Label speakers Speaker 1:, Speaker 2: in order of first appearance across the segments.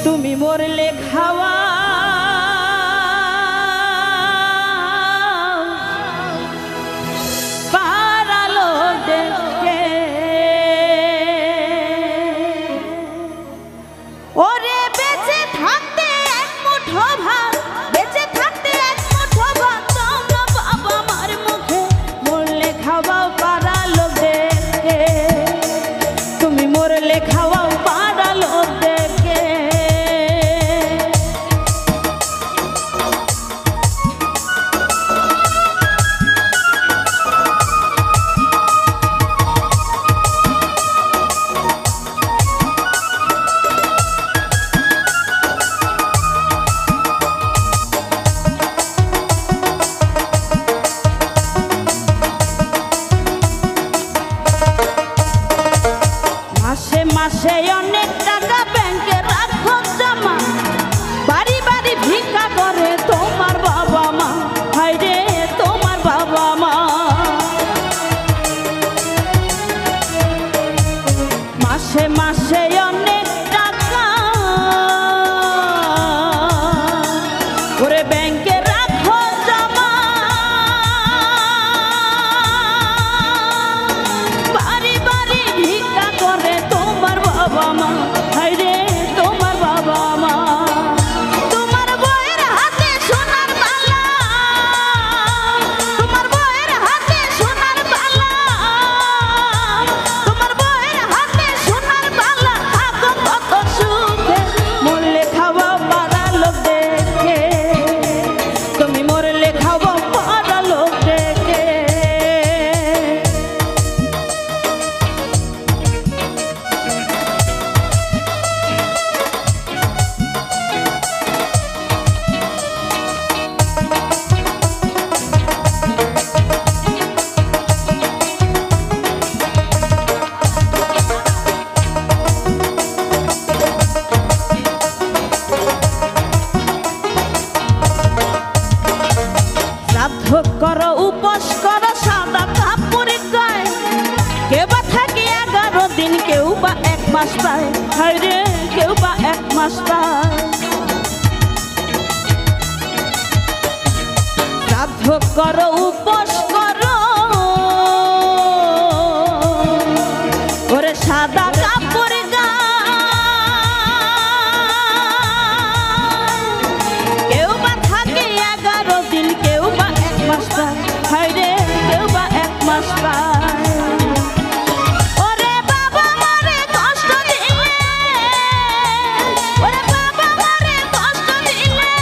Speaker 1: তুমি মরলে খাওয়া পারালো দেখে ওরে বেঁচে থাকতে এক মুঠো ভাত বেঁচে থাকতে এক মুঠো ভাত দাও না বাবা আমার মুখে মরলে খাওয়া পারালো দেখে তুমি মরলে খাওয়া পারালো দেখে মাসে মাসে অনেক টাকা ব্যাংকে রাখো জমা বাড়ি বাড়ি ভিক্ষা করে তোমার বাবা মা হায় রে তোমার বাবা মা মাসে মাসে অনেক টাকা করে ব্যাংকে রাখো জমা বাড়ি বাড়ি ভিক্ষা করে তোমার বাবা মা হায় রে তোমার বাবা মা তোমার বউয়ের হাতে সোনার বালা তোমার বউয়ের হাতে সোনার বালা তোমার বউয়ের হাতে সোনার বালা থাকো কত সুখে মরলে খাওয়া পারালো দেখে তুমি মরলে খাওয়া পারালো দেখে শ্রাদ্ধ করো উপোস করো সাদা কাপড় গায়ে কেউ বা থাকে 11 দিন কেউ বা 1 মাস পায় হায় রে কেউ বা 1 মাস পায় শ্রাদ্ধ করো উপোস করো ওরে সাদা কাপড় কেউ বা থাকে 11 দিন কেউ বা 1 মাস পায় হায় রে কেউ বা 1 মাস পায় ওরে বাবা মারে কষ্ট দিলে ওরে বাবা মারে কষ্ট দিলে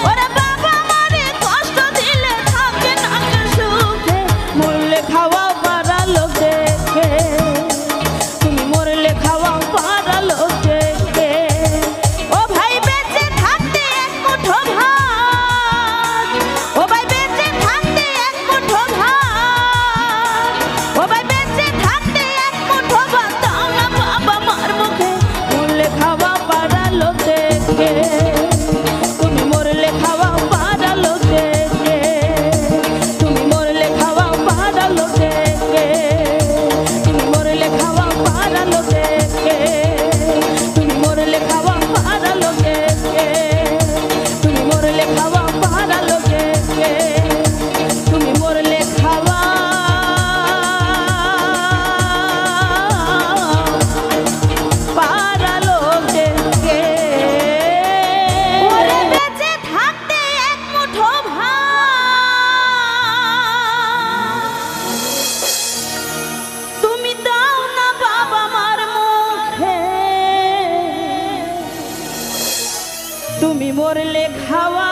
Speaker 1: ওরে বাবা মারে কষ্ট দিলে থাকে না সুখে মরলে খাওয়া পারালো দেখে তুমি মরলে খাওয়া পারালো দেখে ও ভাই বেঁচে থাকতে এক মুঠো ভাত ও ভাই বেঁচে থাকতে এক মুঠো ভাত ও ভাই বেঁচে থাকতে এক মুঠো ভাত দাও না বাবা মার মুখে মরলে খাওয়া পারালো দেখে তুমি মরলে খাওয়া পারালো দেখে তুমি মরলে খাওয়া পারালো দেখে তুমি মরলে খাওয়া পারালো দেখে তুমি মরলে খাওয়া পারালো দেখে তুমি মরলে খাওয়া পারালো দেখে তুমি মরলে খাওয়া পারালো দেখে ওরে বেঁচে থাকতে এক মুঠো ভাত তুমি দাও না বাবা মার মুখে তুমি মরলে খাওয়া